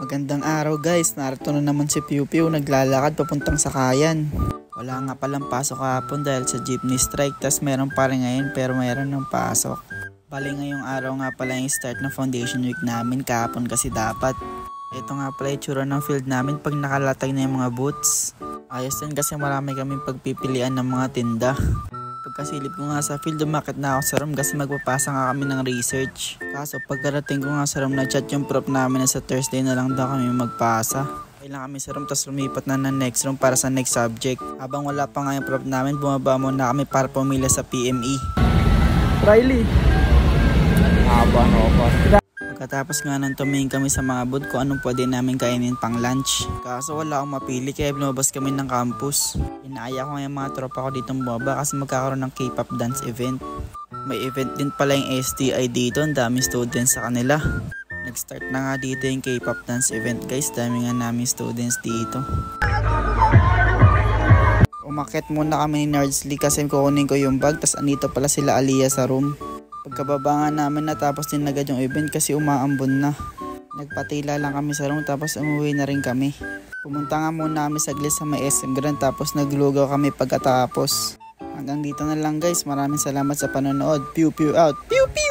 Magandang araw guys, narito na naman si Piu Piu naglalakad papuntang Sakayan. Wala nga palang pasok kahapon dahil sa jeepney strike, tas meron pa rin ngayon pero meron ng pasok. Bali ngayong araw nga pala yung start ng foundation week namin, kahapon kasi dapat. Ito nga pala yung tsura ng field namin pag nakalatag na yung mga boots. Ayos din kasi marami kaming pagpipilian ng mga tinda. Pagkasilip ko nga sa field, umakit na ako sa room kasi magpapasa nga kami ng research. Kaso pagkarating ko nga sa room, nag-chat yung prof namin na sa Thursday na lang daw kami magpasa. Kailan kami sa room, tas lumipat na ng next room para sa next subject. Habang wala pa nga yung prof namin, bumaba muna kami para pumila sa PME. Riley. Haba no pa. Pagkatapos nga nang tumingin kami sa mga booth kung anong pwede namin kainin pang lunch. Kaso wala akong mapili kaya lumabas kami ng campus. Inaaya ko nga yung mga tropa ko dito bumaba kasi magkakaroon ng K-pop dance event. May event din pala yung STI dito, ang daming students sa kanila. Nag-start na nga dito yung K-pop dance event guys, dami nga namin students dito. Umakit muna kami ni Nerdsley kasi kukunin ko yung bag, tas andito pala sila Aliyah sa room. Pagkababa nga namin natapos din agad yung event kasi umaambon na. Nagpatila lang kami sa room tapos umuwi na rin kami. Pumunta nga muna kami saglit sa may SM Grand tapos naglugaw kami pagkatapos. Hanggang dito na lang guys, maraming salamat sa panonood. Piu Piu out! Piu Piu!